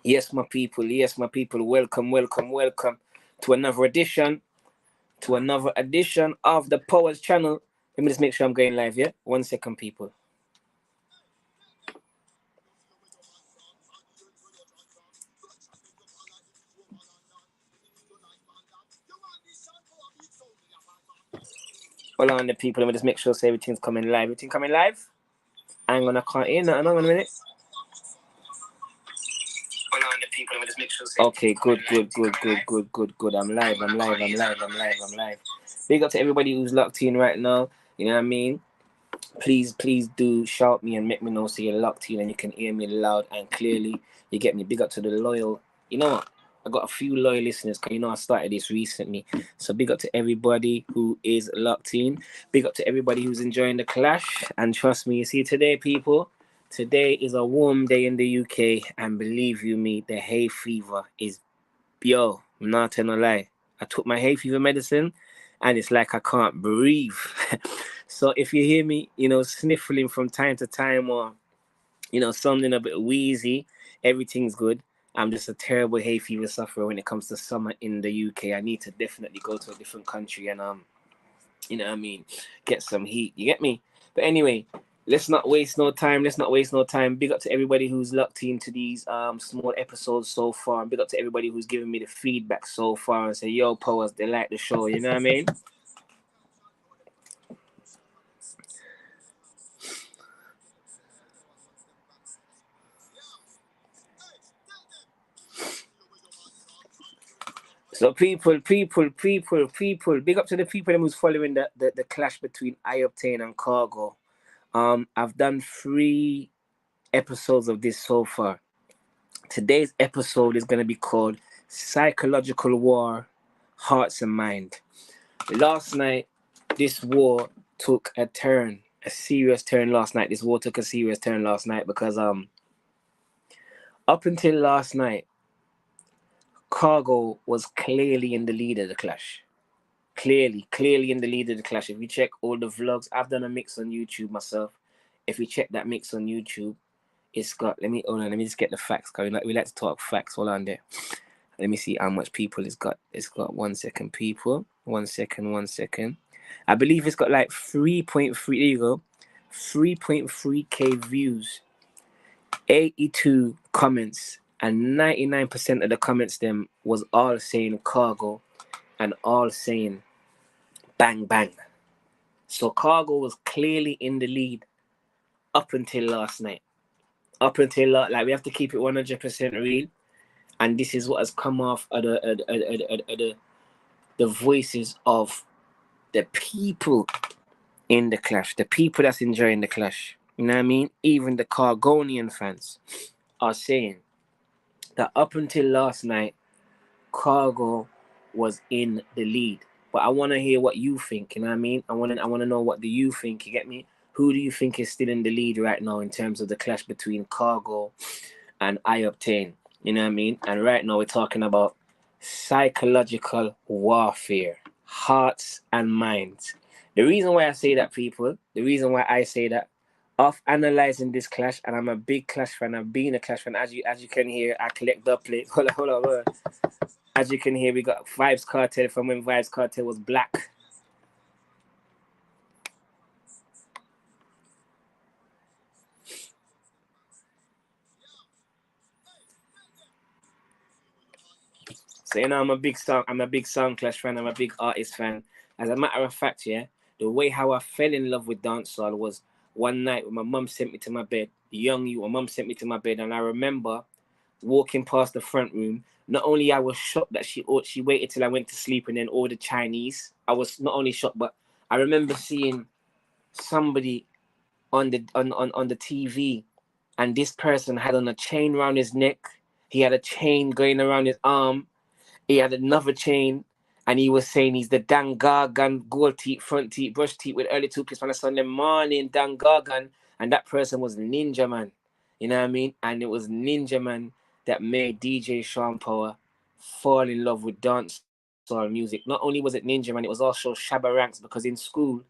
Yes, my people. Yes, my people. Welcome, welcome, welcome to another edition of the Powers channel. Let me just make sure I'm going live, yeah? 1 second, people. Hold on, the people. Let me just make sure so everything's coming live. Everything coming live? Hang on, I can't hear nothing. Hang on a minute. Hold on, the people. Let me just make sure. Okay, good. I'm live. Big up to everybody who's locked in right now. You know what I mean? Please do shout me and make me know so you're locked in and you can hear me loud and clearly. You get me? Big up to the loyal. You know what? I got a few loyal listeners because I started this recently. So big up to everybody who is locked in. Big up to everybody who's enjoying the clash. And trust me, you see today, people, today is a warm day in the UK. And believe you me, the hay fever is, yo, I'm not telling a lie. I took my hay fever medicine and it's like I can't breathe. So if you hear me, sniffling from time to time or, something a bit wheezy, everything's good. I'm just a terrible hay fever sufferer when it comes to summer in the UK. I need to definitely go to a different country and, get some heat. You get me? But anyway, let's not waste no time. Big up to everybody who's locked into these small episodes so far. Big up to everybody who's given me the feedback so far and say, yo, Powers, they like the show. You know what I mean? So people, big up to the people who's following the clash between I-Octain and Khargo. I've done 3 episodes of this so far. Today's episode is going to be called Psychological War, Hearts and Mind. Last night, this war took a serious turn last night. Because up until last night, Khargo was clearly in the lead of the clash. Clearly in the lead of the clash. If you check all the vlogs, I've done a mix on YouTube myself. If you check that mix on YouTube, it's got, let me just get the facts going. We like to talk facts. Hold on there. Let me see how much people it's got. It's got 1 second, people. 1 second. I believe it's got like 3.3, there you go. 3.3k views, 82 comments, and 99% of the comments them was all saying Khargo and all saying bang bang. So Khargo was clearly in the lead up until last night. We have to keep it 100% real, and this is what has come off of the voices of the people in the clash, the people that's enjoying the clash. You know what I mean? Even the Khargonian fans are saying that up until last night, Khargo was in the lead. But I want to hear what you think. You know what I mean? I want to know what do you think. You get me? Who do you think is still in the lead right now in terms of the clash between Khargo and I-Octain? You know what I mean? And right now we're talking about psychological warfare, hearts and minds. The reason why I say that, people, of analyzing this clash, and I'm a big clash fan. I've been a clash fan. As you can hear, I collect the plate. Hold on. As you can hear, we got Vibes Cartel from when Vibes Cartel was black. So I'm a big song clash fan. I'm a big artist fan. As a matter of fact, yeah, the way how I fell in love with dancehall was one night when my mum sent me to my bed. My mum sent me to my bed, and I remember walking past the front room. Not only I was shocked that she waited till I went to sleep and then ordered Chinese. I was not only shocked, but I remember seeing somebody on the TV, and this person had on a chain around his neck. He had a chain going around his arm. He had another chain, and he was saying he's the Dangagan gold teeth, front teeth, brush teeth with early toothpaste on a Sunday morning, Dangagan, and that person was Ninja Man. You know what I mean? And it was Ninja Man that made Djshaunpower fall in love with dancehall music. Not only was it Ninja Man, it was also Shabba Ranks, because in school,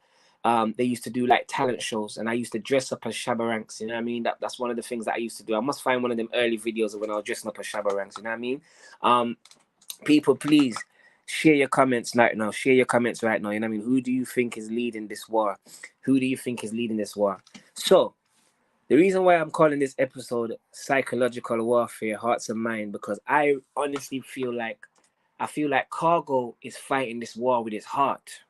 They used to do like talent shows, and I used to dress up as Shabba Ranks. You know what I mean? That's one of the things that I used to do. I must find one of them early videos of when I was dressing up as Shabba Ranks. You know what I mean? People, please share your comments right now. Share your comments right now. You know what I mean? Who do you think is leading this war? Who do you think is leading this war? So, the reason why I'm calling this episode Psychological Warfare, Hearts and Mind, because I honestly feel like Khargo is fighting this war with his heart.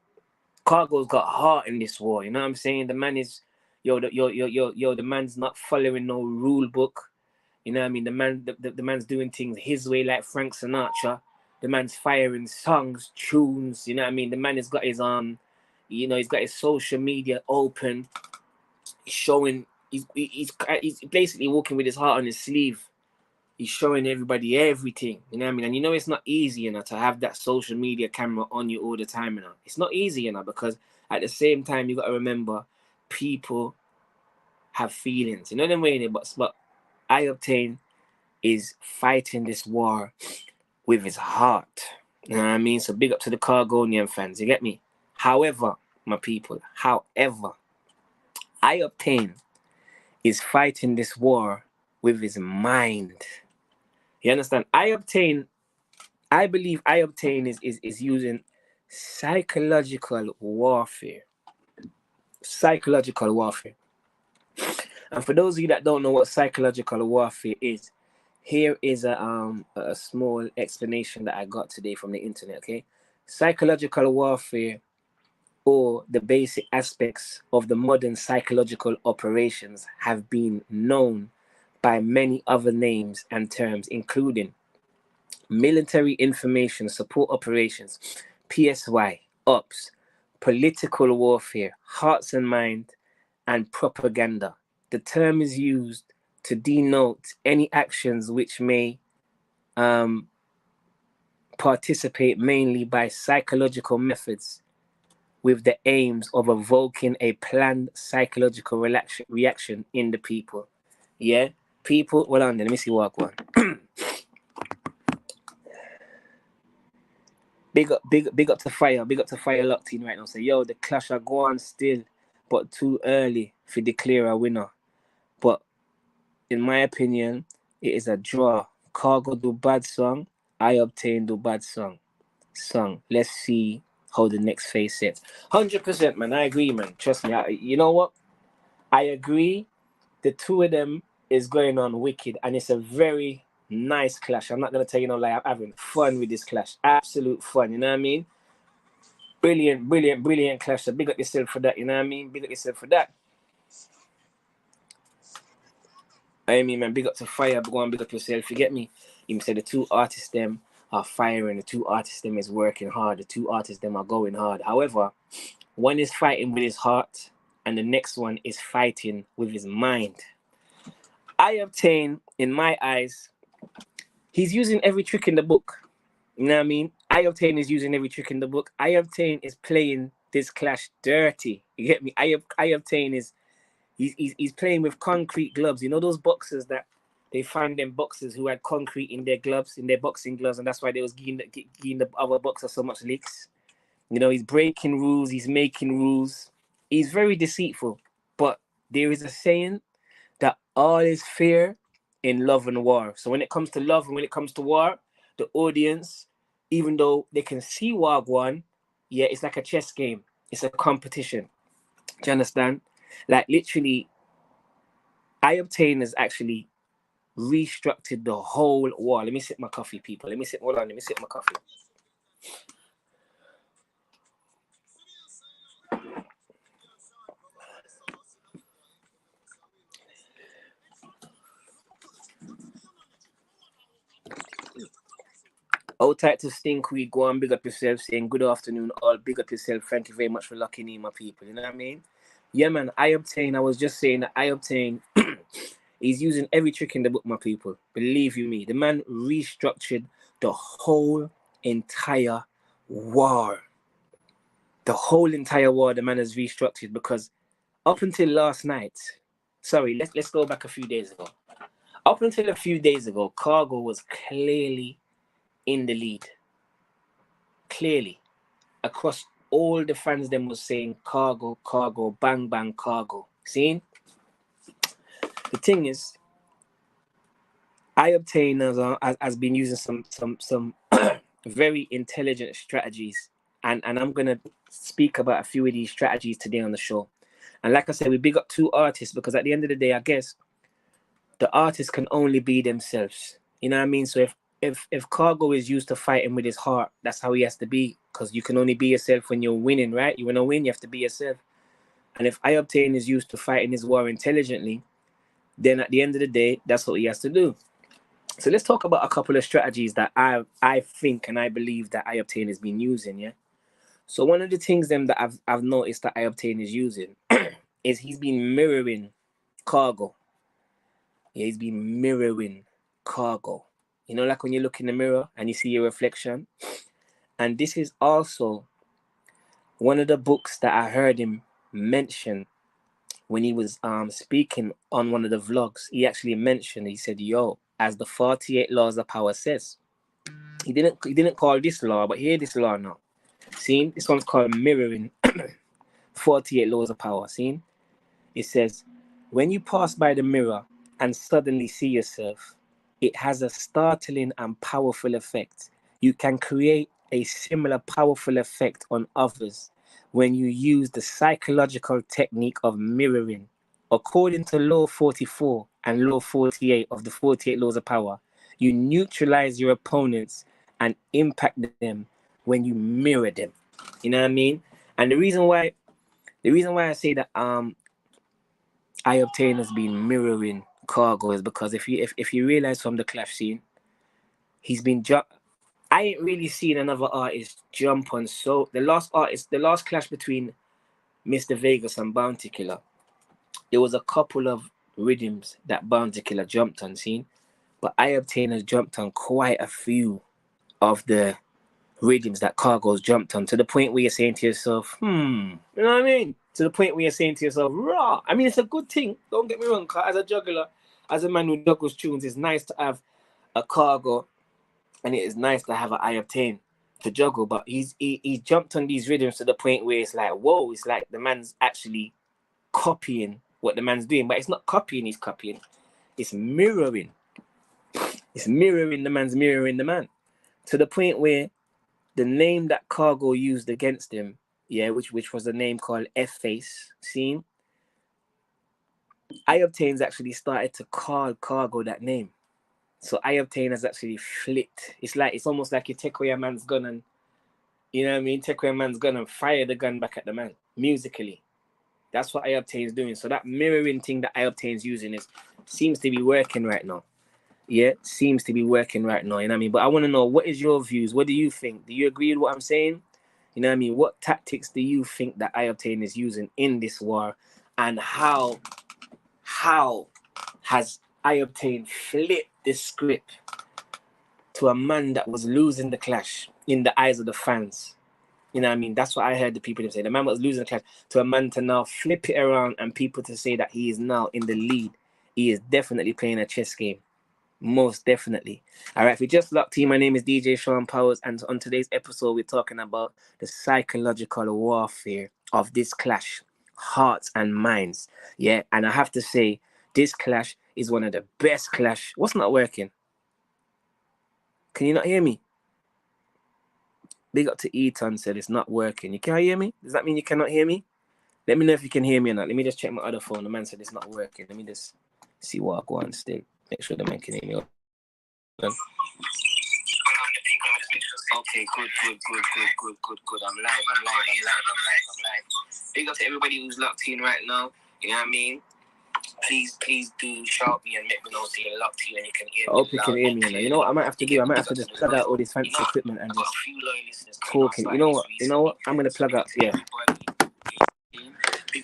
Khargo's got heart in this war. You know what I'm saying? The man is, the man's not following no rule book. You know what I mean? The man's doing things his way, like Frank Sinatra. The man's firing songs, tunes. You know what I mean? The man has got his he's got his social media open, showing. He's basically walking with his heart on his sleeve. He's showing everybody everything. You know what I mean? And you know it's not easy, to have that social media camera on you all the time, It's not easy, because at the same time you got to remember, people have feelings. You know them way, but I-Octain is fighting this war with his heart. You know what I mean? So big up to the Khargonian fans. You get me? However, my people, I-Octain is fighting this war with his mind. You understand? I believe I-Octain is using psychological warfare. Psychological warfare. And for those of you that don't know what psychological warfare is, here is a small explanation that I got today from the internet, okay? Psychological warfare, or the basic aspects of the modern psychological operations, have been known by many other names and terms, including military information support operations, PSY, ops, political warfare, hearts and mind, and propaganda. The term is used to denote any actions which may participate mainly by psychological methods with the aims of evoking a planned psychological reaction in the people. Yeah? People, hold on, let me see what one. Big up to Fire. Big up to Fire locked in right now. Say, yo, the clash are going still, but too early to declare a winner. But in my opinion, it is a draw. Khargo do bad song, I-Octain do bad song. Let's see how the next phase sets. 100%, man. I agree, man. Trust me. You know what? I agree. The two of them is going on wicked, and it's a very nice clash. I'm not gonna tell you no lie. I'm having fun with this clash. Absolute fun. You know what I mean? Brilliant clash. So big up yourself for that. You know what I mean? Big up yourself for that. I mean, man, big up to Fire. Go on, big up yourself. You get me? You say the two artists them are firing. The two artists them is working hard. The two artists them are going hard. However, one is fighting with his heart, and the next one is fighting with his mind. I-Octain, in my eyes, he's using every trick in the book. You know what I mean? I-Octain is using every trick in the book. I-Octain is playing this clash dirty. You get me? I-Octain is he's playing with concrete gloves. You know those boxers that they find them boxers who had concrete in their gloves, in their boxing gloves, and that's why they was giving the other boxers so much licks. You know, he's breaking rules, he's making rules. He's very deceitful. But there is a saying that all is fair in love and war. So when it comes to love and when it comes to war, the audience, even though they can see Wagwan, yeah, it's like a chess game. It's a competition. Do you understand? Like literally, I-Octain has actually restructured the whole war. Let me sip my coffee, people. Let me sip my coffee. All types of stinkweed, go on, big up yourself, saying good afternoon, all big up yourself. Thank you very much for locking in, my people. You know what I mean? Yeah, man, I-Octain, I was just saying that I-Octain, he's using every trick in the book, my people. Believe you me, the man restructured the whole entire war. The whole entire war, the man has restructured, because up until last night, sorry, let's go back a few days ago. Up until a few days ago, Khargo was clearly in the lead. Clearly. Across all the fans them was saying Khargo, Khargo, bang bang Khargo. See? The thing is, I-Octain has been using some very intelligent strategies, and I'm gonna speak about a few of these strategies today on the show. And like I said, we big up two artists because at the end of the day, I guess the artists can only be themselves. You know what I mean? So if Khargo is used to fighting with his heart, that's how he has to be. Because you can only be yourself when you're winning, right? You wanna win, you have to be yourself. And if I-Octain is used to fighting his war intelligently, then at the end of the day, that's what he has to do. So let's talk about a couple of strategies that I think and I believe that I-Octain has been using, yeah? So one of the things them that I've noticed that I-Octain is using is he's been mirroring Khargo. Yeah, he's been mirroring Khargo. You know, like when you look in the mirror and you see your reflection. And this is also one of the books that I heard him mention when he was speaking on one of the vlogs. He actually mentioned, he said, yo, as the 48 laws of power says. He didn't call this law, but hear this law now. See, this one's called mirroring 48 laws of power. See, it says, when you pass by the mirror and suddenly see yourself, it has a startling and powerful effect. You can create a similar powerful effect on others when you use the psychological technique of mirroring. According to law 44 and law 48 of the 48 laws of power, you neutralize your opponents and impact them when you mirror them. You know what I mean? And the reason why I say that I-Octain has been mirroring Khargo is because if you realize from the clash scene, he's been I ain't really seen another artist jump on. So the last clash between Mr. Vegas and Bounty Killer, there was a couple of rhythms that Bounty Killer jumped on, seen, but I-Octain has jumped on quite a few of the rhythms that Khargo's jumped on, to the point where you're saying to yourself, you know what I mean? To the point where you're saying to yourself, raw. I mean, it's a good thing. Don't get me wrong. As a juggler, as a man who juggles tunes, it's nice to have a Khargo, and it is nice to have an I-Octain to juggle. But he jumped on these rhythms to the point where it's like, whoa, it's like the man's actually copying what the man's doing. But it's not copying, he's copying. It's mirroring. It's mirroring the man's mirroring the man. To the point where the name that Khargo used against him, yeah, which was a name called F-Face, seen? I-Octain's actually started to call Khargo that name. So I-Octain has actually flipped. It's almost like you take away a man's gun and, you know what I mean? Take away a man's gun and fire the gun back at the man, musically. That's what I-Octain's doing. So that mirroring thing that I-Octain's using seems to be working right now. Yeah, seems to be working right now, you know what I mean? But I want to know, what is your views? What do you think? Do you agree with what I'm saying? You know what I mean? What tactics do you think that I-Octain is using in this war? And how has I-Octain flipped the script to a man that was losing the clash in the eyes of the fans? You know what I mean? That's what I heard the people say. The man was losing the clash to a man to now flip it around and people to say that he is now in the lead. He is definitely playing a chess game. Most definitely. All right, if you just locked in, my name is Djshaunpower, and on today's episode, we're talking about the psychological warfare of this clash, hearts and minds. Yeah, and I have to say, this clash is one of the best clash. What's not working? Can you not hear me? Big up to Eton said it's not working. You can't hear me? Does that mean you cannot hear me? Let me know if you can hear me or not. Let me just check my other phone. The man said it's not working. Let me just see what I go on stage. Make sure the man can hear me. Okay, good. I'm live. Big up to everybody who's locked in right now. You know what I mean? Please do shout me and let me know so you're locked in and you can hear me. I hope you can hear me. You know what I might have to do? I might have to just plug out all this fancy equipment and just talking. You know what? I'm gonna plug out. Yeah.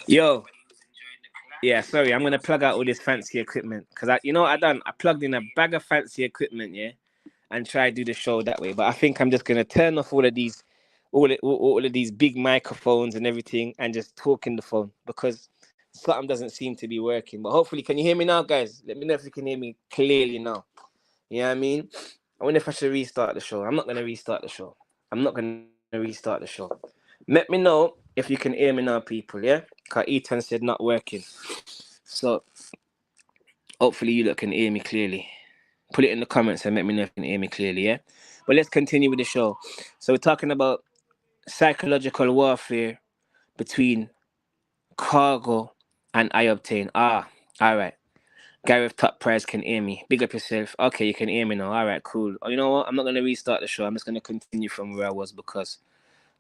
Yo. Yeah, sorry, I'm gonna plug out all this fancy equipment because I plugged in a bag of fancy equipment, yeah, and try to do the show that way. But I think I'm just gonna turn off all of these big microphones and everything and just talk in the phone because something doesn't seem to be working. But hopefully, can you hear me now, guys? Let me know if you can hear me clearly now. You know what I mean? I wonder if I should restart the show. I'm not gonna restart the show. Let me know if you can hear me now, people, yeah? Because Ethan said not working. So, hopefully you lot can hear me clearly. Put it in the comments and let me know if you can hear me clearly, yeah? But let's continue with the show. So, we're talking about psychological warfare between Khargo and I-Octain. Ah, all right. Gareth Top Prize can hear me. Big up yourself. Okay, you can hear me now. All right, cool. Oh, you know what? I'm not going to restart the show. I'm just going to continue from where I was because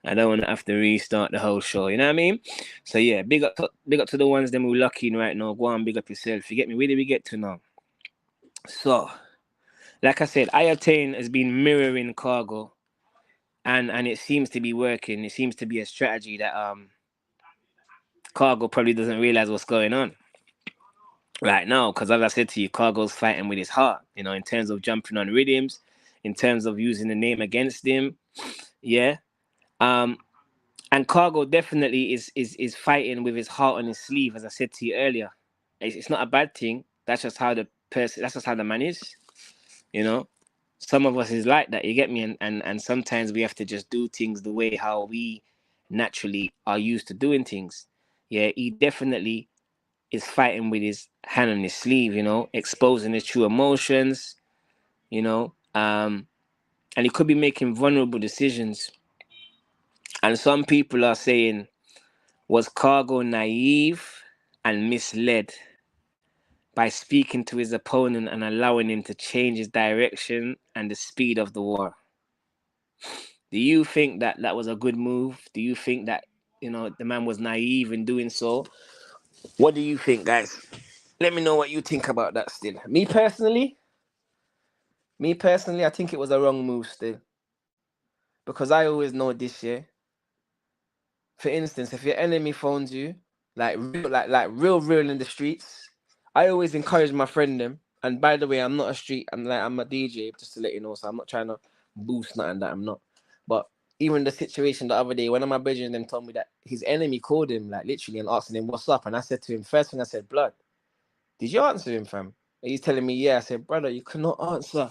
I don't want to have to restart the whole show. You know what I mean? So, yeah, big up to the ones that we're lucky in right now. Go on, big up yourself. You get me? Where did we get to now? So, like I said, I-Octain has been mirroring Khargo, and it seems to be working. It seems to be a strategy that Khargo probably doesn't realize what's going on right now, because as I said to you, Khargo's fighting with his heart, you know, in terms of jumping on rhythms, in terms of using the name against him. Yeah. And Khargo definitely is fighting with his heart on his sleeve, as I said to you earlier. It's not a bad thing. That's just how the man is, you know. Some of us is like that, you get me? And sometimes we have to just do things the way how we naturally are used to doing things. Yeah, he definitely is fighting with his hand on his sleeve, you know, exposing his true emotions, you know, and he could be making vulnerable decisions. And some people are saying, was Khargo naive and misled by speaking to his opponent and allowing him to change his direction and the speed of the war? Do you think that that was a good move? Do you think that, you know, the man was naive in doing so? What do you think, guys? Let me know what you think about that still. Me personally, I think it was a wrong move still. Because I always know this, yeah. For instance, if your enemy phones you, like real in the streets, I always encourage my friend them. And by the way, I'm not a street, I'm a DJ, just to let you know. So I'm not trying to boost nothing that I'm not. But even the situation the other day, one of my brethren them told me that his enemy called him, like literally, and asking him what's up. And I said to him, first thing I said, blood, did you answer him, fam? And he's telling me, yeah. I said, brother, you cannot answer.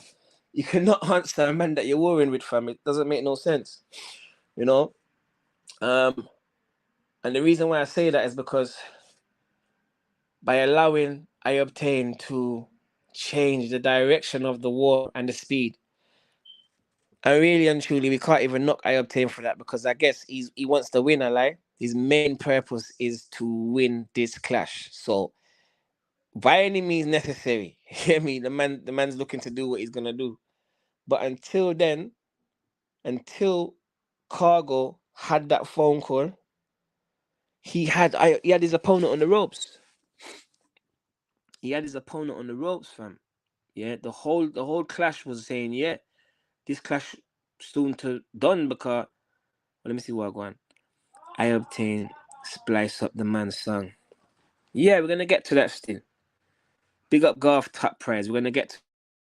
You cannot answer a man that you're warring with, fam. It doesn't make no sense, you know. And the reason why I say that is because by allowing I-Octain to change the direction of the war and the speed, and really and truly, we can't even knock I-Octain for that, because I guess he wants to win. I lie. His main purpose is to win this clash. So by any means necessary, hear me. The man's looking to do what he's gonna do. But until then, until Khargo had that phone call, he had his opponent on the ropes. He had his opponent on the ropes, fam. Yeah, the whole clash was saying, yeah, this clash soon to done because, well, let me see what I go on. I-Octain splice up the man's song. Yeah, we're gonna get to that still. Big up Garth Top Prize. We're gonna get to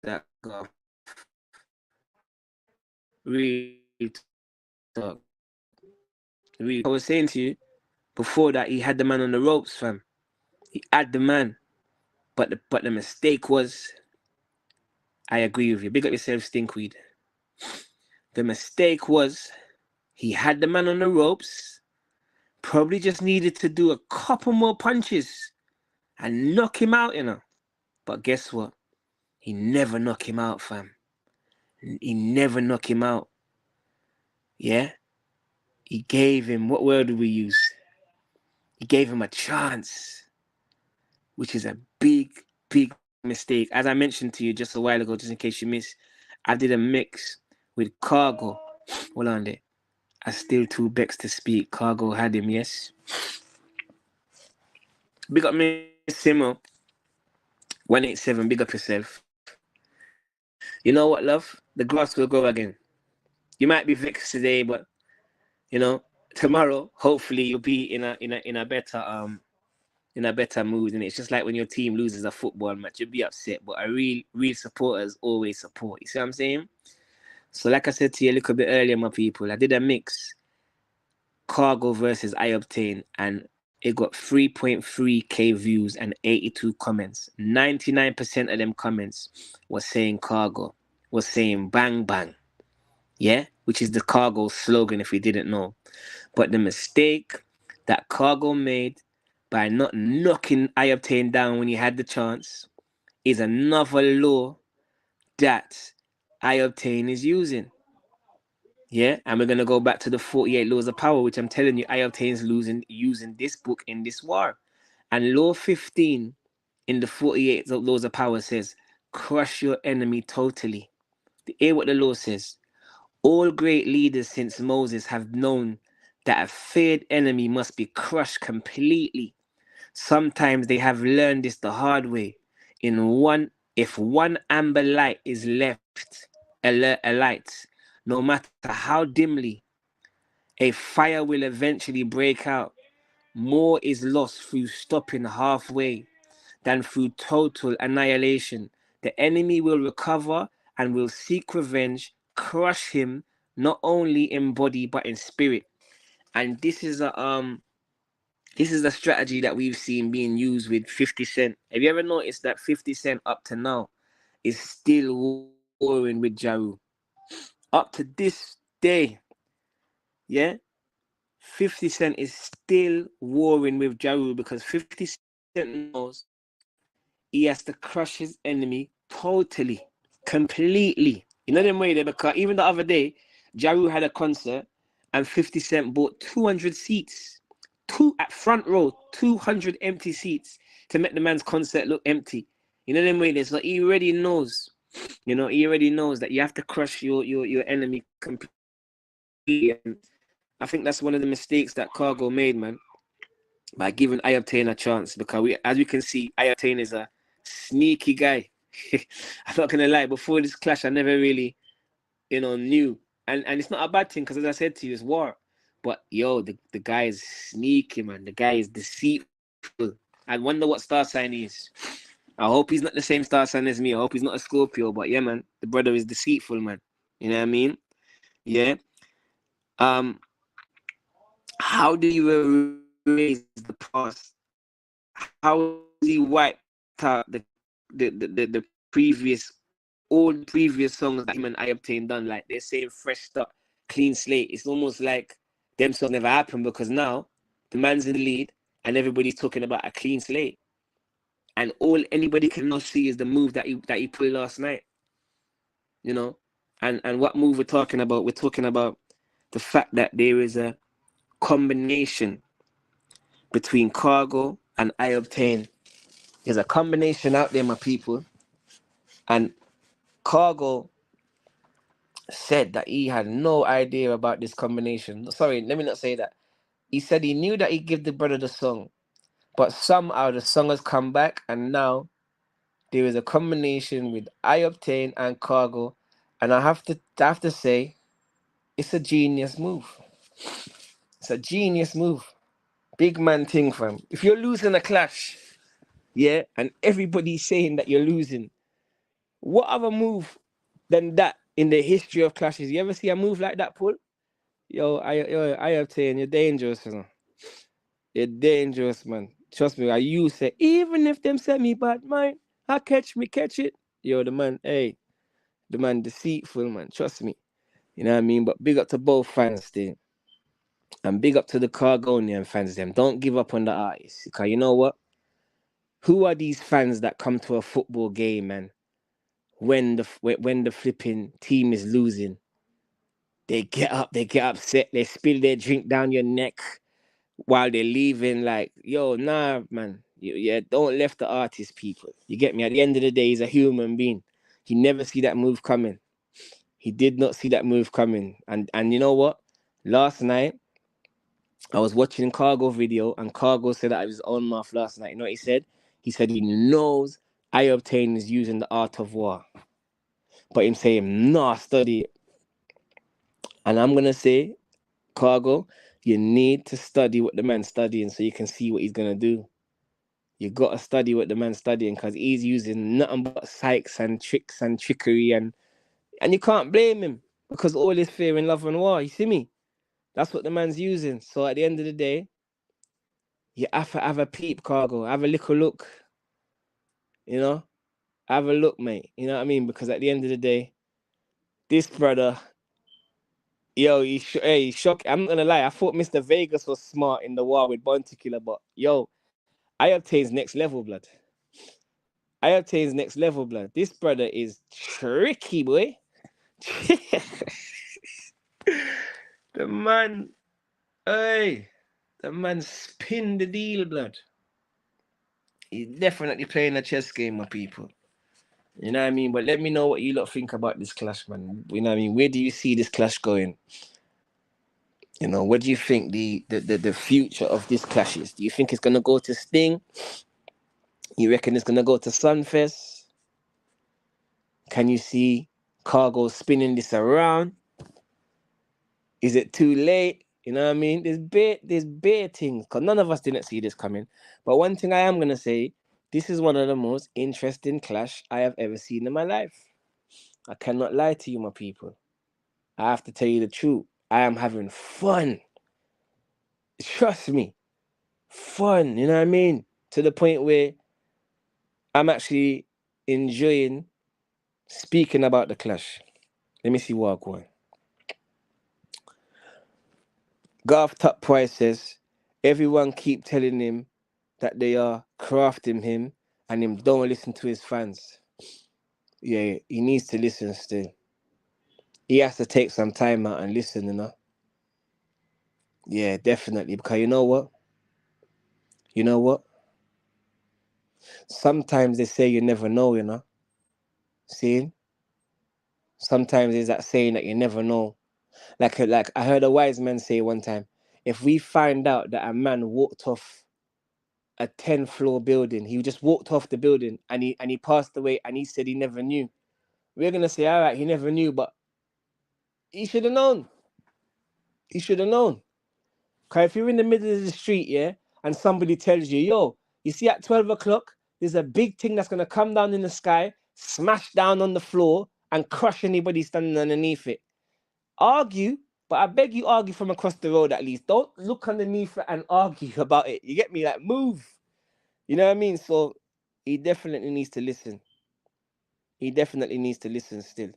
that, Garth. Real talk. I was saying to you before that he had the man on the ropes, fam. He had the man, but the mistake was, I agree with you. Big up yourself, Stinkweed. The mistake was he had the man on the ropes. Probably just needed to do a couple more punches and knock him out, you know. But guess what? He never knocked him out, fam. He never knocked him out. Yeah? He gave him, what word do we use? He gave him a chance, which is a big mistake. As I mentioned to you just a while ago, just in case you missed, I did a mix with Khargo. Hold on there. I still too vexed to speak. Khargo had him, yes. Big up Miss Simo. 187, big up yourself. You know what, love? The grass will grow again. You might be vexed today, but you know, tomorrow, hopefully, you'll be in a better mood. And it's just like when your team loses a football match, you'll be upset, but a real supporters always support. You see what I'm saying? So, like I said to you a little bit earlier, my people, I did a mix, Khargo versus I-Octain, and it got 3.3k views and 82 comments. 99% of them comments was saying Khargo, was saying bang bang. Yeah, which is the Khargo slogan if you didn't know. But the mistake that Khargo made by not knocking I-Octain down when he had the chance is another law that I-Octain is using. Yeah, and we're gonna go back to the 48 laws of power, which I'm telling you, I-Octain is using this book in this war. And law 15 in the 48 laws of power says, crush your enemy totally. Hear what the law says. All great leaders since Moses have known that a feared enemy must be crushed completely. Sometimes they have learned this the hard way. If one amber light is left alight, no matter how dimly, a fire will eventually break out. More is lost through stopping halfway than through total annihilation. The enemy will recover and will seek revenge, crush him not only in body but in spirit. And this is a strategy that we've seen being used with 50 Cent. Have you ever noticed that 50 Cent up to now is still warring with Jaru? Up to this day, yeah? 50 Cent is still warring with Jaru because 50 Cent knows he has to crush his enemy totally, completely. You know them way there, because even the other day, Jaru had a concert and 50 Cent bought 200 seats. Two at front row, 200 empty seats to make the man's concert look empty. You know them way there. So he already knows, he already knows that you have to crush your enemy completely. And I think that's one of the mistakes that Khargo made, man, by giving I-Octain a chance, because as we can see, I-Octain is a sneaky guy. I'm not gonna lie. Before this clash, I never really, knew, and it's not a bad thing because, as I said to you, it's war. But yo, the guy is sneaky, man. The guy is deceitful. I wonder what star sign he is. I hope he's not the same star sign as me. I hope he's not a Scorpio. But yeah, man, the brother is deceitful, man. You know what I mean? Yeah. Um, how do you erase the past? How does he wipe out the previous all the previous songs that him and I-Octain done? Like they're saying fresh start, clean slate. It's almost like them songs never happened because now the man's in the lead and everybody's talking about a clean slate. And all anybody can now see is the move that he put last night. You know? And what move we're talking about? We're talking about the fact that there is a combination between Khargo and I-Octain. There's a combination out there, my people. And Khargo said that he had no idea about this combination. Sorry, let me not say that. He said he knew that he'd give the brother the song, but somehow the song has come back, and now there is a combination with I-Octain and Khargo, and I have to say, it's a genius move. It's a genius move. Big man thing, fam. If you're losing a clash, yeah, and everybody's saying that you're losing, what other move than that in the history of clashes? You ever see a move like that, Paul? I-Octain, you're dangerous, you know. You're dangerous, man. Trust me, I you say, even if them send me bad mind, I catch it. Yo, the man deceitful, man. Trust me. You know what I mean? But big up to both fans, thing. And big up to the Cargonian fans, them. Don't give up on the artists. Because you know what? Who are these fans that come to a football game, man? When the flipping team is losing, they get up, they get upset, they spill their drink down your neck while they're leaving. Like, yo, nah, man. Yeah, don't left the artist, people. You get me? At the end of the day, he's a human being. He never see that move coming. He did not see that move coming. And you know what? Last night, I was watching Khargo video, and Khargo said that I was on mouth last night. You know what he said? He said he knows I-Octain is using the art of war. But him saying, nah, study it. And I'm gonna say, Khargo, you need to study what the man's studying so you can see what he's gonna do. You gotta study what the man's studying because he's using nothing but psychs and tricks and trickery, and you can't blame him because all is fear in love and war. You see me? That's what the man's using. So at the end of the day, you have to have a peep, Khargo. Have a little look. You know? Have a look, mate. You know what I mean? Because at the end of the day, this brother Yo, hey, shock. I'm not gonna lie. I thought Mr. Vegas was smart in the war with Bounty Killer, but yo, I-Octane's next level, blood. I-Octane's next level, blood. This brother is tricky, boy. The man, hey, the man spin the deal, blood. He's definitely playing a chess game, my people. You know what I mean? But let me know what you lot think about this clash, man. You know what I mean? Where do you see this clash going? You know, what do you think the future of this clash is? Do you think it's gonna go to Sting? You reckon it's gonna go to Sunfest? Can you see Khargo spinning this around? Is it too late? You know what I mean? There's bare things, because none of us didn't see this coming. But one thing I am gonna say, this is one of the most interesting clash I have ever seen in my life. I cannot lie to you, my people. I have to tell you the truth. I am having fun. Trust me. Fun, you know what I mean? To the point where I'm actually enjoying speaking about the clash. Let me see what I'm going. Garth Top Price says, everyone keep telling him that they are crafting him and him don't listen to his fans. Yeah, he needs to listen still. He has to take some time out and listen, you know? Yeah, definitely. Because you know what? You know what? Sometimes they say you never know, you know? See? Sometimes there's that saying that you never know. Like I heard a wise man say one time, if we find out that a man walked off a 10-floor building, he just walked off the building and he passed away and he said he never knew. We're gonna say, all right, he never knew, but he should have known. He should have known. Cause if you're in the middle of the street, yeah, and somebody tells you, yo, you see at 12 o'clock, there's a big thing that's gonna come down in the sky, smash down on the floor, and crush anybody standing underneath it. Argue, but I beg you argue from across the road at least. Don't look underneath it and argue about it. You get me? Like, move. You know what I mean? So he definitely needs to listen. He definitely needs to listen still.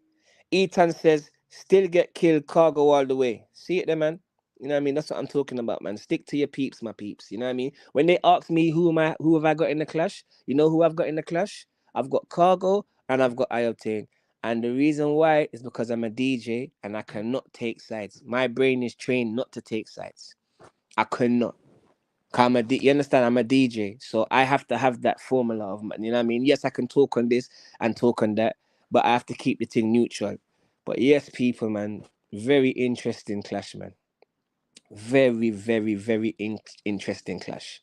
Ethan says, still get killed, Khargo all the way. See it there, man? You know what I mean? That's what I'm talking about, man. Stick to your peeps, my peeps. You know what I mean? When they ask me who have I got in the clash, you know who I've got in the clash? I've got Khargo and I've got I-Octain. And the reason why is because I'm a DJ and I cannot take sides. My brain is trained not to take sides. I cannot. You understand? I'm a DJ, so I have to have that formula of, you know what I mean? Yes, I can talk on this and talk on that, but I have to keep the thing neutral. But yes, people, man, very interesting clash, man. Very, very, very interesting clash.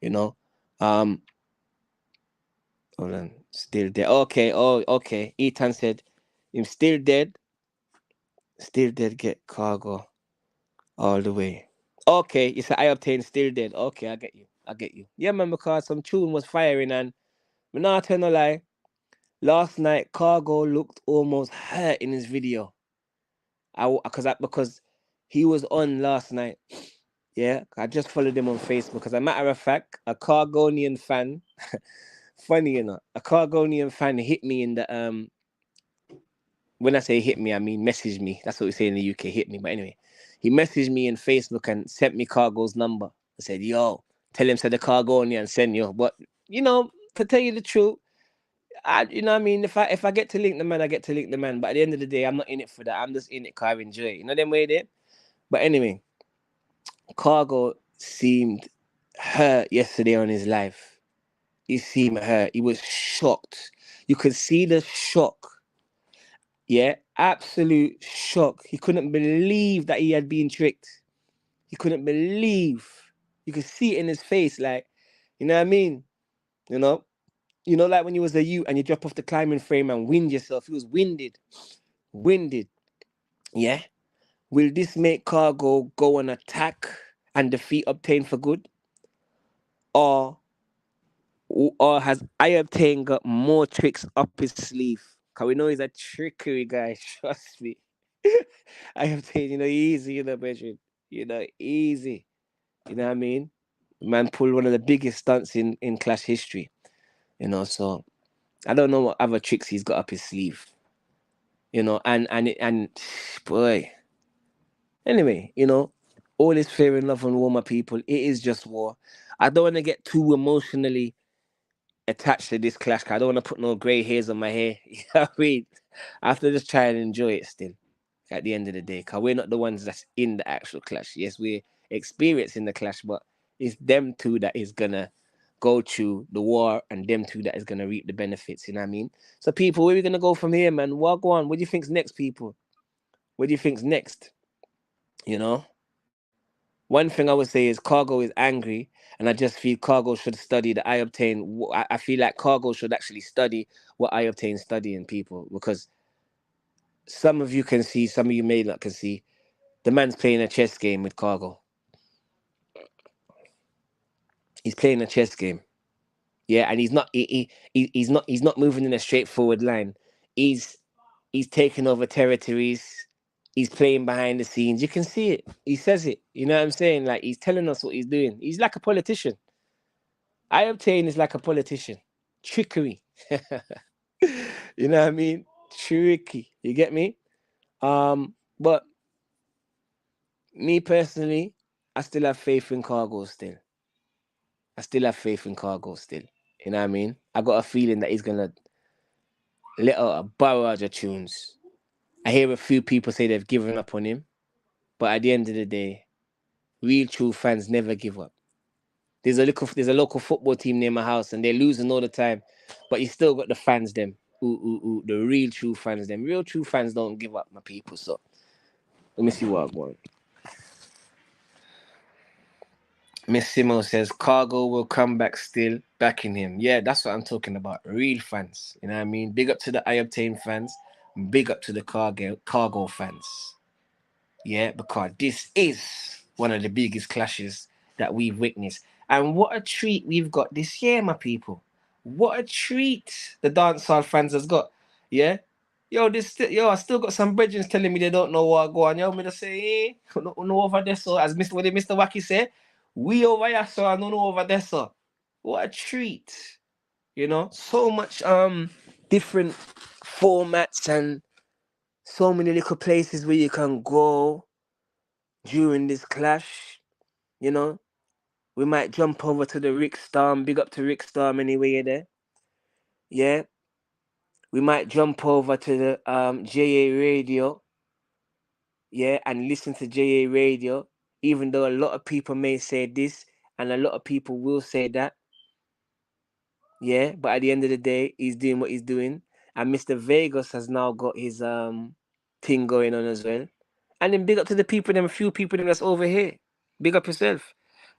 You know, um, hold on, still dead. Okay, oh, okay. Ethan said, "I'm still dead, still dead. Get Khargo all the way." Okay, you said I-Octain still dead. Okay, I get you. I get you. Yeah, man, because some tune was firing and. But not tell no lie. Last night, Khargo looked almost hurt in his video. Because he was on last night. Yeah, I just followed him on Facebook. As a matter of fact, a Khargonian fan, funny you know, a Khargonian fan hit me in the When I say hit me, I mean message me. That's what we say in the UK, hit me. But anyway, he messaged me in Facebook and sent me Khargo's number. I said, "Yo, tell him to the Khargonian send you." But you know, to tell you the truth. You know what I mean? If I get to link the man, I get to link the man. But at the end of the day, I'm not in it for that. I'm just in it because I enjoy it. You know them way there? But anyway, Khargo seemed hurt yesterday on his live. He seemed hurt. He was shocked. You could see the shock. Yeah, absolute shock. He couldn't believe that he had been tricked. He couldn't believe. You could see it in his face, like, you know what I mean? You know? Like when you was a youth and you drop off the climbing frame and wind yourself. He was winded. Winded. Yeah. Will this make Khargo go on attack and defeat Obtain for good? Or has I-Octain got more tricks up his sleeve? Because we know he's a trickery guy, trust me. I-Octain, easy, Bridget. Easy. You know what I mean? Man pulled one of the biggest stunts in Clash history. So I don't know what other tricks he's got up his sleeve. And boy, Anyway, all is fair and love and war, my people. It is just war. I don't want to get too emotionally attached to this clash. 'Cause I don't want to put no grey hairs on my hair. You know what I mean? I have to just try and enjoy it still at the end of the day. Because we're not the ones that's in the actual clash. Yes, we're experiencing the clash, but it's them two that is going to go through the war and them two that is going to reap the benefits. You know what I mean? So, people, where are we going to go from here, man? What go on? What do you think's next, people? What do you think's next? You know? One thing I would say is Cargo is angry, and I just feel Cargo should study the I-Octain. I feel like Cargo should actually study what I-Octain studying, people, because some of you can see, some of you may not can see. The man's playing a chess game with Cargo. He's playing a chess game, yeah, and he's not moving in a straightforward line. He's he's taking over territories. He's playing behind the scenes. You can see it. He says it. You know what I'm saying? Like he's telling us what he's doing. He's like a politician. I-Octain is like a politician. Trickery. You know what I mean? Tricky. You get me? But me personally, I still have faith in Cargo still. I still have faith in Cargo still. You know what I mean? I got a feeling that he's gonna let out a barrage of tunes. I hear a few people say they've given up on him, but at the end of the day, real true fans never give up. There's a local football team near my house, and they're losing all the time, but you still got the fans them. Ooh, ooh, ooh, the real true fans them. Real true fans don't give up, my people. So let me see what I want. Miss Simo says Cargo will come back still backing him. Yeah, that's what I'm talking about. Real fans. You know what I mean? Big up to the I-Octain fans. Big up to the Cargo fans. Yeah, because this is one of the biggest clashes that we've witnessed. And what a treat we've got this year, my people. What a treat the dancehall fans has got. Yeah? I still got some brethren telling me they don't know what I go on. Yo, me just say, no over there, so as Mr. Wacky said, we over here, so I don't know over there, so. What a treat. So much different formats and so many little places where you can go during this clash. You know, we might jump over to the Rick Storm. Big up to Rick Storm anyway, you there. Yeah, we might jump over to the JA Radio. Yeah, and listen to JA Radio. Even though a lot of people may say this, and a lot of people will say that. Yeah, but at the end of the day, he's doing what he's doing, and Mr. Vegas has now got his thing going on as well. And then big up to the people, them few people them that's over here. Big up yourself.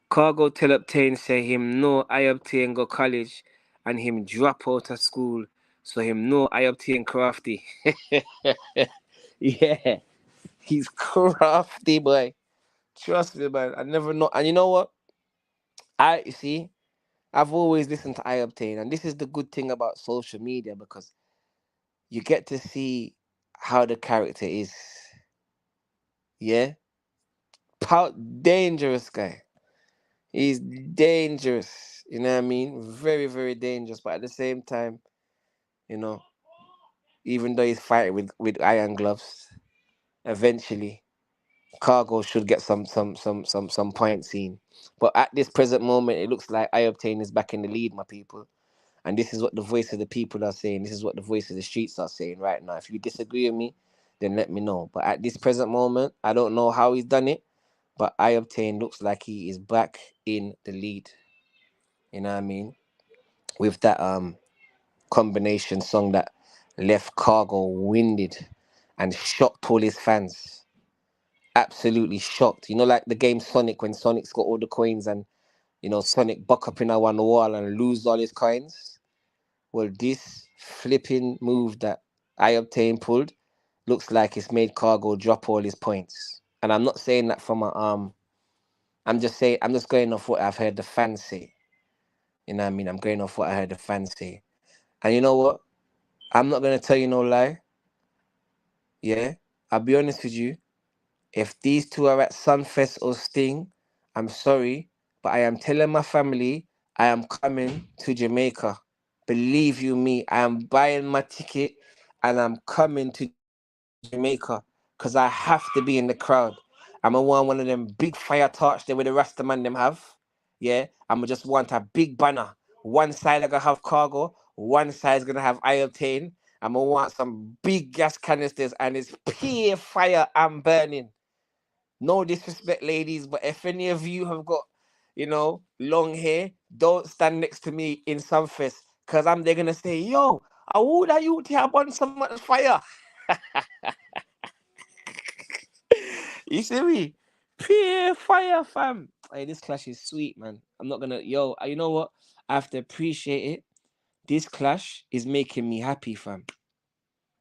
Cargo tell obtain say him no I obtain go college and him drop out of school. So him no I obtain crafty. Yeah, he's crafty, boy. Trust me, man. I never know. And you know what? You see, I've always listened to I obtain, and this is the good thing about social media because you get to see how the character is. Yeah, dangerous guy. He's dangerous. You know what I mean? Very, very dangerous. But at the same time, you know, even though he's fighting with iron gloves, eventually Cargo should get some points seen. But at this present moment, it looks like I-Octain is back in the lead, my people. And this is what the voice of the people are saying. This is what the voice of the streets are saying right now. If you disagree with me, then let me know. But at this present moment, I don't know how he's done it, but I-Octain looks like he is back in the lead. You know what I mean? With that combination song that left Cargo winded and shocked all his fans. Absolutely shocked. Like the game Sonic when Sonic's got all the coins and Sonic buck up in a one wall and lose all his coins. Well, this flipping move that I-Octain pulled looks like it's made Cargo drop all his points. And I'm not saying that from a I'm just going off what I've heard the fans say. You know what I mean? I'm going off what I heard the fans say. And you know what? I'm not gonna tell you no lie. Yeah, I'll be honest with you. If these two are at Sunfest or Sting, I'm sorry, but I am telling my family I am coming to Jamaica. Believe you me, I am buying my ticket and I'm coming to Jamaica because I have to be in the crowd. I'ma want one of them big fire torch there with the Rasta man them have. Yeah. I'ma just want a big banner. One side I gonna have Khargo, one side's gonna have I-Octain. I'ma want some big gas canisters and it's pure fire and burning. No disrespect, ladies, but if any of you have got, long hair, don't stand next to me in Sunfest, because they're gonna say, yo, I would have you to have on so much fire. You see me? Pure fire, fam. Hey, this clash is sweet, man. I'm not gonna, you know what? I have to appreciate it. This clash is making me happy, fam.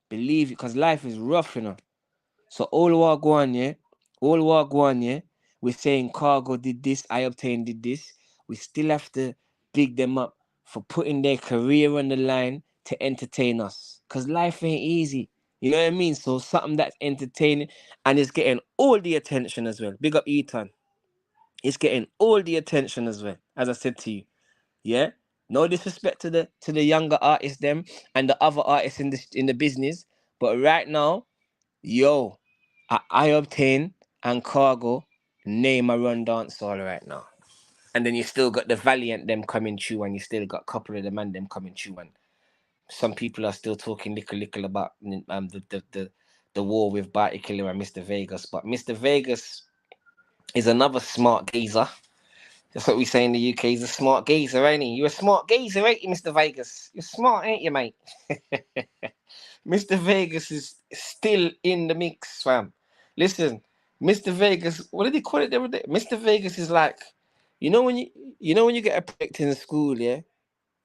Believe it, because life is rough, So all war go on, yeah. All war go on, yeah. We're saying Khargo did this, I-Octain did this. We still have to big them up for putting their career on the line to entertain us. Because life ain't easy. You know what I mean? So something that's entertaining and it's getting all the attention as well. Big up Ethan. It's getting all the attention as well, as I said to you. Yeah? No disrespect to the younger artists them and the other artists in the business. But right now, yo, I-Octain and Khargo name a run dance all right now. And then you still got the Valiant them coming through, and you still got a couple of the man them coming through, and some people are still talking little about the war with Barty Killer and Mr. Vegas. But Mr. Vegas is another smart geezer. That's what we say in the UK. He's a smart geezer, ain't he? You're a smart geezer, ain't you, Mr. Vegas? You're smart, ain't you, mate? Mr. Vegas is still in the mix, fam. Listen, Mr. Vegas, what did he call it the other day? Mr. Vegas is like, when you get a project in school, yeah,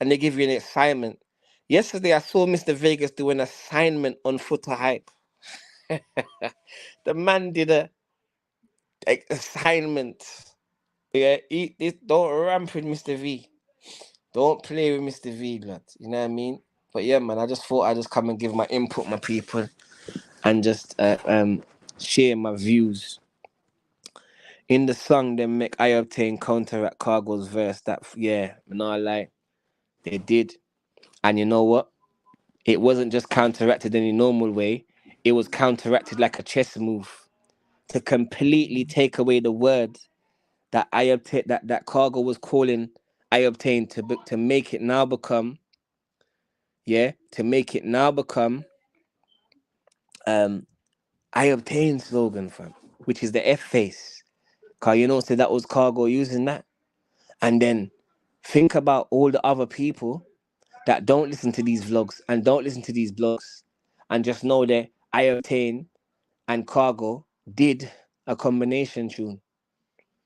and they give you an assignment. Yesterday, I saw Mr. Vegas do an assignment on Footer Hype. The man did a assignment. Yeah, don't ramp with Mr. V. Don't play with Mr. V, lad. You know what I mean? But yeah, man, I just thought I'd just come and give my input, my people, and just share my views. In the song, they make I-Octain counteract Khargo's verse. No lie, they did. And you know what? It wasn't just counteracted in a normal way. It was counteracted like a chess move to completely take away the word that I-Octain that Khargo was calling I-Octain to make it now become I-Octain slogan, fam, which is the F face. Cause that was Khargo using that. And then think about all the other people that don't listen to these vlogs and don't listen to these blogs and just know that I-Octain and Khargo did a combination tune.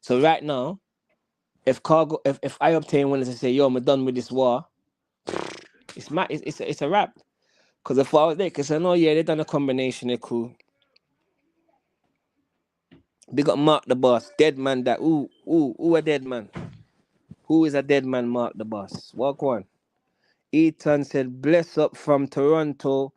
So right now, if I-Octain wanted to say, yo, I'm done with this war, it's a wrap. Because if I was there, because I know, yeah, they done a combination, they're cool. Big up Mark the Boss, dead man that, who a dead man? Who is a dead man, Mark the Boss? Walk one. Ethan said, bless up from Toronto,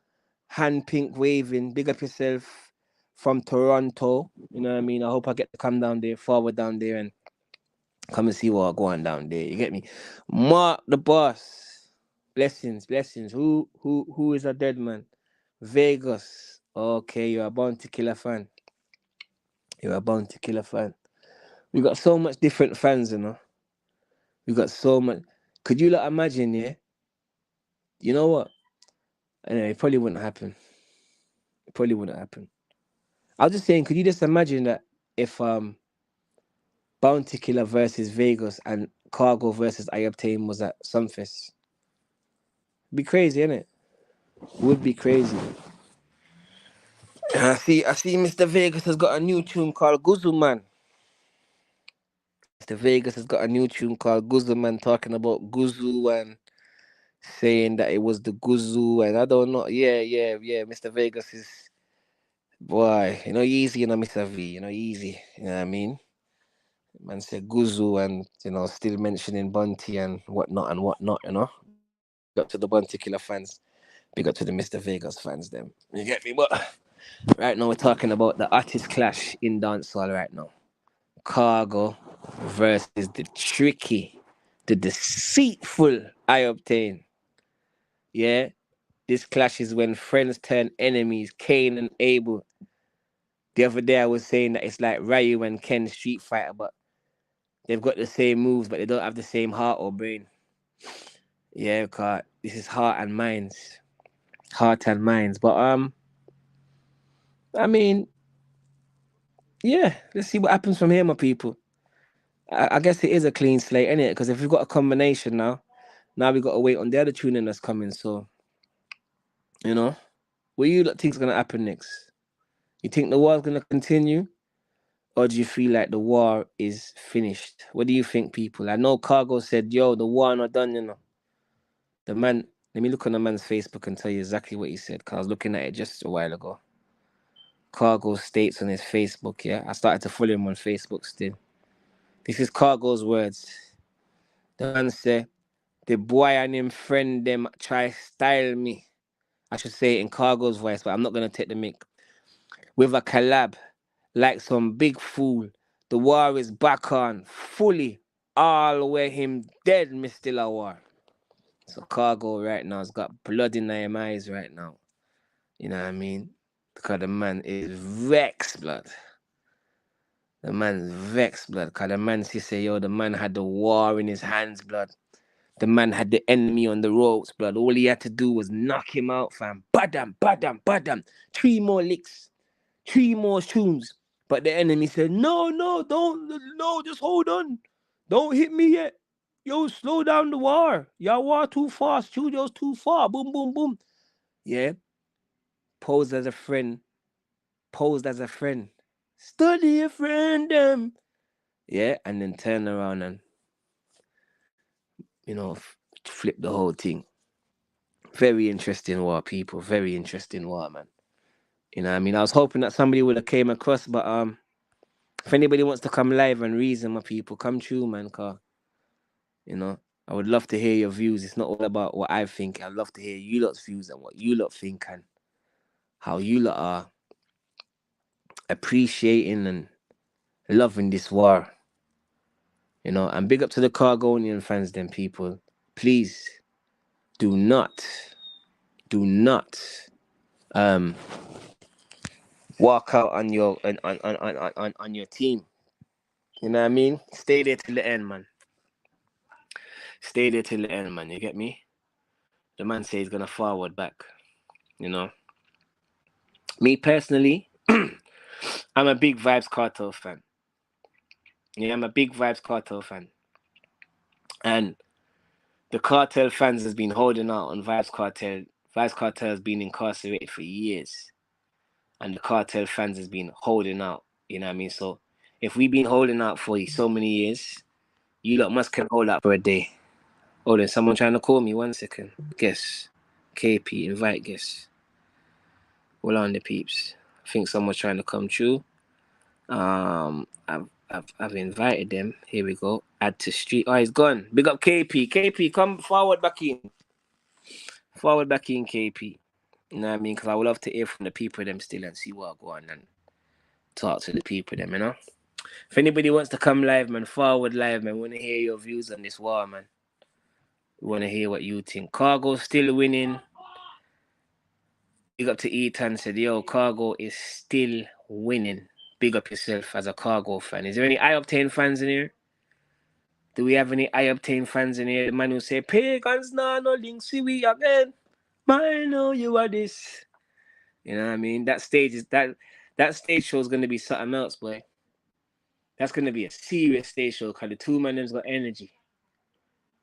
hand pink waving. Big up yourself from Toronto. You know what I mean? I hope I get to come down there, forward down there, and come and see what going on down there. You get me? Mark the Boss. Blessings. Who is a dead man? Vegas. Okay, you're a Bounty Killer fan. We got so much different fans, We got so much. Could you imagine, yeah? You know what? Anyway, it probably wouldn't happen. I was just saying, could you just imagine that if Bounty Killer versus Vegas and Khargo versus I-Octain was at Sunfest? It'd be crazy, innit? Would be crazy. I see Mr. Vegas has got a new tune called Guzu Man. Mr. Vegas has got a new tune called Guzu Man, talking about Guzu and saying that it was the Guzu, and I don't know. Yeah. Mr. Vegas is, boy, easy, Mr. V, easy. You know what I mean? Man said Guzu and, still mentioning Bunty and whatnot, Big up to the Bunty Killer fans. Big up to the Mr. Vegas fans, them. You get me? But right now we're talking about the artist clash in dancehall right now. Khargo versus the tricky, the deceitful I-Octain. Yeah? This clash is when friends turn enemies, Cain and Abel. The other day I was saying that it's like Ryu and Ken Street Fighter, but they've got the same moves, but they don't have the same heart or brain. Yeah, because this is heart and minds. Heart and minds. But I mean, yeah, let's see what happens from here, my people. I guess it is a clean slate, isn't it? Because if we've got a combination now we've got to wait on the other tuning that's coming. So, you know, what you lot think's gonna happen next? You think the war's gonna continue? Or do you feel like the war is finished? What do you think, people? I know Khargo said, yo, the war not done, you know. The man, let me look on the man's Facebook and tell you exactly what he said, because I was looking at it just a while ago. Khargo states on his Facebook, yeah? I started to follow him on Facebook still. This is Khargo's words. The man said, the boy and him friend them try style me. I should say it in Khargo's voice, but I'm not going to take the mic. With a collab, like some big fool. The war is back on, fully. All where him dead, me still a war. So Khargo right now has got blood in his eyes right now. You know what I mean? Because the man is vexed, blood. The man's vexed, blood. Because the man say, yo, the man had the war in his hands, blood. The man had the enemy on the ropes, blood. All he had to do was knock him out, fam. Badam, badam, badam. 3 more licks. 3 more tunes. But the enemy said, no, just hold on. Don't hit me yet. Yo, slow down the war. Y'all war too fast. Studio's too far. Boom, boom, boom. Yeah. Posed as a friend. Study a friend, Yeah, and then turn around and, flip the whole thing. Very interesting war, people. Very interesting war, man. You know what I mean? I was hoping that somebody would have came across, but if anybody wants to come live and reason, my people, come true, man, car. I would love to hear your views. It's not all about what I think. I'd love to hear you lot's views and what you lot think and how you lot are appreciating and loving this war. And big up to the Khargonian fans, then, people. Please do not walk out on your on your team. You know what I mean? Stay there till the end, man. Stay there till the end, man. You get me? The man says he's gonna forward back. Me personally, I'm a big Vibes Cartel fan. Yeah, I'm a big Vibes Cartel fan. And the Cartel fans has been holding out on Vibes Cartel. Vibes Cartel has been incarcerated for years. And the Cartel fans has been holding out. You know what I mean? So if we've been holding out for so many years, you lot must can hold out for a day. Oh, there's someone trying to call me. 1 second. Guess. KP, invite guess. Hold on the peeps. I think someone's trying to come through. I've invited them. Here we go. Add to street. Oh, he's gone. Big up KP. KP, come forward back in. Forward back in, KP. You know what I mean? Because I would love to hear from the people them still and see what go on and talk to the people them, If anybody wants to come live, man, forward live, man. We want to hear your views on this war, man. We want to hear what you think. Khargo's still winning. Big up to Ethan, said, yo, Khargo is still winning. Big up yourself as a Khargo fan. Is there any I-Octain fans in here? Do we have any I-Octain fans in here? The man who say, pagans nah no link, see we again. I know you are this. You know what I mean? That stage show is gonna be something else, boy. That's gonna be a serious stage show because the two man them's got energy.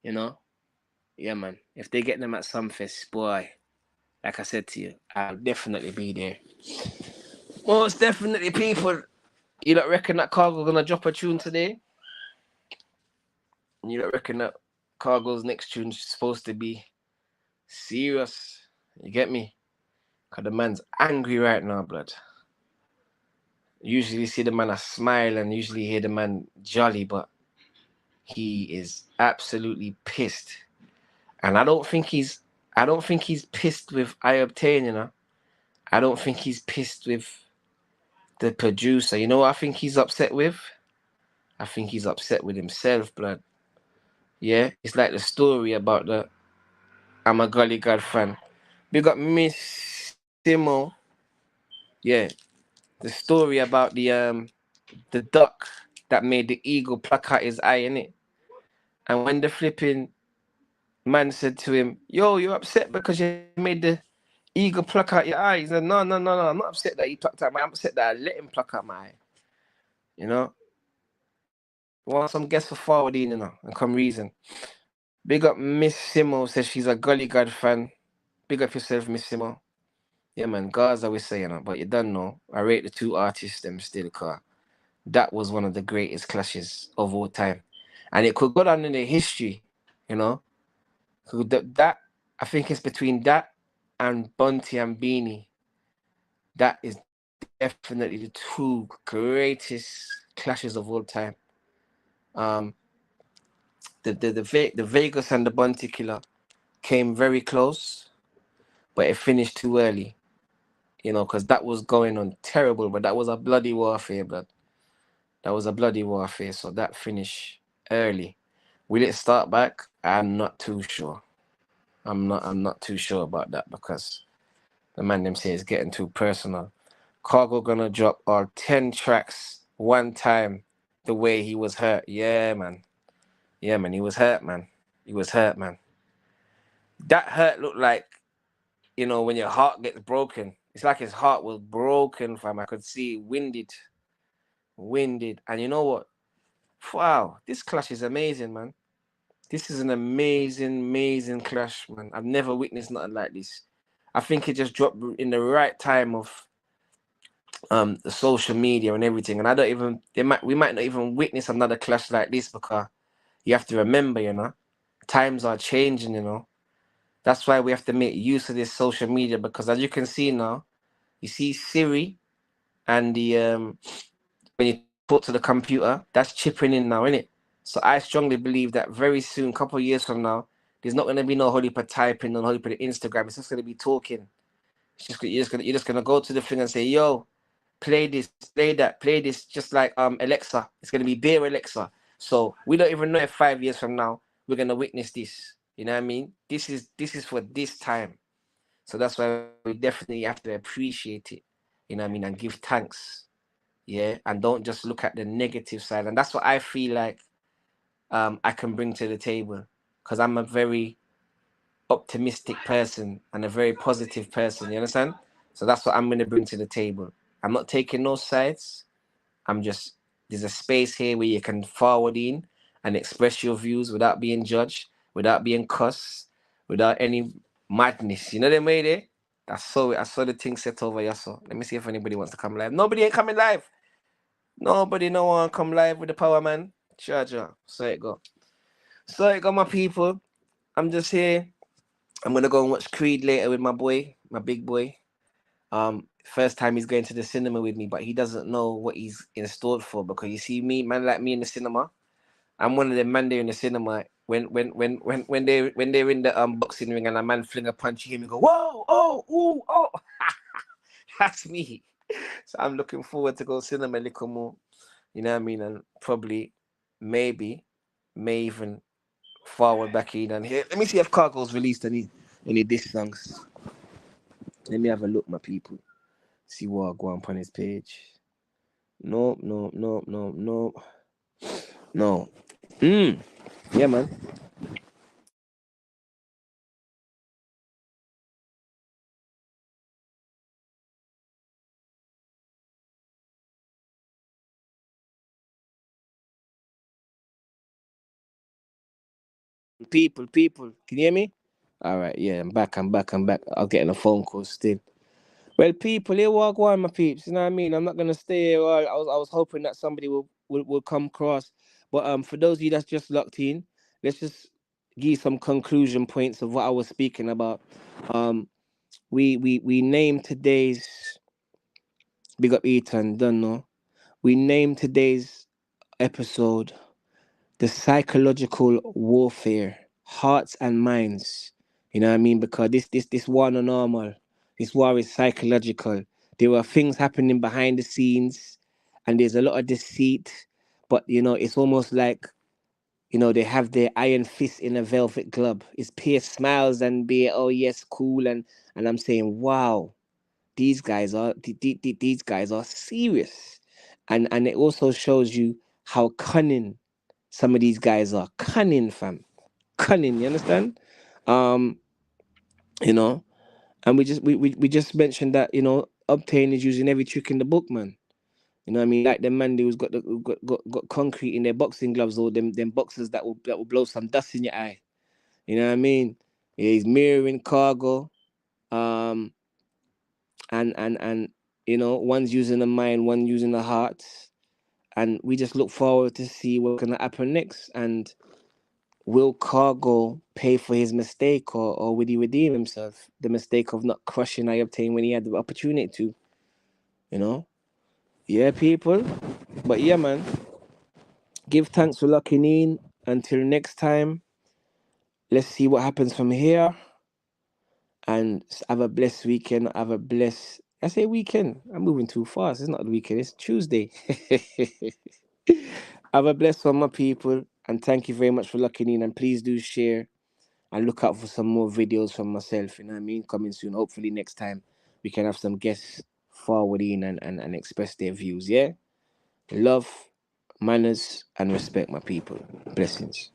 Yeah, man. If they get them at Sumfest, boy, like I said to you, I'll definitely be there. Most definitely, people. You don't reckon that Khargo gonna drop a tune today? You don't reckon that Khargo's next tune is supposed to be serious? You get me? Because the man's angry right now, blood. Usually you see the man a smile and usually hear the man jolly, but he is absolutely pissed. And I don't think he's pissed with I-Octain, I don't think he's pissed with the producer. You know what I think he's upset with? I think he's upset with himself, blood. Yeah, it's like the story about the I'm a Gully God fan. Big up Miss Simo. Yeah. the story about the duck that made the eagle pluck out his eye, innit? And when the flipping man said to him, "Yo, you're upset because you made the eagle pluck out your eye." He said, "No, no, no, no. I'm not upset that he plucked out my eye. I'm upset that I let him pluck out my eye." You know, want some guests for forwarding, and come reason. Big up Miss Simo, says she's a Gully God fan. Big up yourself, Miss Simo. Yeah, man, Gaza we say, but you don't know. I rate the two artists them still, car. That was one of the greatest clashes of all time. And it could go down in the history, you know. That I think it's between that and Bunty and Beanie. That is definitely the two greatest clashes of all time. The Vegas and the Bunty Killer came very close, but it finished too early, because that was going on terrible. But that was a bloody warfare, blood. That was a bloody warfare. So that finished early. Will it start back? I'm not too sure. I'm not too sure about that because the man them say it's getting too personal. Khargo gonna drop all 10 tracks one time the way he was hurt. Yeah, man. Yeah, man. He was hurt, man. He was hurt, man. That hurt looked like, when your heart gets broken. It's like his heart was broken, fam. I could see winded. And you know what? Wow, this clash is amazing, man. This is an amazing, amazing clash, man. I've never witnessed nothing like this. I think it just dropped in the right time of the social media and everything. And I don't even we might not even witness another clash like this because you have to remember, times are changing. That's why we have to make use of this social media because as you can see now, you see Siri and the when you talk to the computer, that's chipping in now, innit? So I strongly believe that very soon, couple of years from now, there's not gonna be no holy for typing on holy for the Instagram. It's just gonna be talking. You're just gonna go to the thing and say, "Yo, play this, play that, play this," just like Alexa. It's gonna be bare Alexa. So we don't even know if 5 years from now we're gonna witness this. You know what I mean? This is for this time. So that's why we definitely have to appreciate it. You know what I mean? And give thanks. Yeah. And don't just look at the negative side. And that's what I feel like I can bring to the table. Because I'm a very optimistic person and a very positive person. You understand? So that's what I'm going to bring to the table. I'm not taking no sides. There's a space here where you can forward in and express your views without being judged, without being cussed, without any madness. You know them way there? I saw the thing set over here. So let me see if anybody wants to come live. Nobody ain't coming live. Nobody no one come live with the power man. Charger. So it go. So it go, my people. I'm just here. I'm gonna go and watch Creed later with my boy, my big boy. First time he's going to the cinema with me, but he doesn't know what he's in store for because you see me, man like me in the cinema. I'm one of them man there in the cinema when they're in the boxing ring and a man fling a punch, you hear me go, whoa, oh, ooh, oh. That's me. So I'm looking forward to go cinema a little more. You know what I mean? And probably, maybe, may even forward back in and here. Let me see if Khargo's released any diss songs. Let me have a look, my people. See what I go on his page. Nope. No. Yeah, man. People. Can you hear me? All right, yeah, I'm back. I'm getting a phone call still. Well, people, here walk one, my peeps. You know what I mean? I'm not gonna stay here. I was hoping that somebody will come across. But for those of you that's just locked in, let's just give some conclusion points of what I was speaking about. Um, we named today's big up Ethan, don't know. We named today's episode the psychological warfare, hearts and minds. You know what I mean? Because this war no normal. This war is psychological. There are things happening behind the scenes, and there's a lot of deceit. But it's almost like they have their iron fist in a velvet glove. It's pure smiles and be oh yes, cool and I'm saying wow. these guys are these guys are serious, and it also shows you how cunning some of these guys are. Cunning, fam, cunning. You understand? Um, you know, and we just mentioned that, you know, Obtain is using every trick in the book, man. You know what I mean? Like the man who's got the who got concrete in their boxing gloves, or them boxers that will blow some dust in your eye. You know what I mean? Yeah, he's mirroring Cargo. Um, and you know, one's using the mind, one using the heart, and we just look forward to see what's gonna happen next. And will Cargo pay for his mistake, or will he redeem himself? The mistake of not crushing I-Octain when he had the opportunity to, you know? Yeah, people. But yeah, man, give thanks for locking in. Until next time, let's see what happens from here. And have a blessed weekend. Have a blessed. I say weekend. I'm moving too fast. It's not the weekend. It's Tuesday. Have a blessed one, my people. And thank you very much for locking in. And please do share and look out for some more videos from myself. You know what I mean? Coming soon. Hopefully next time we can have some guests forward in and express their views. Yeah. Love, manners, and respect, my people. Blessings.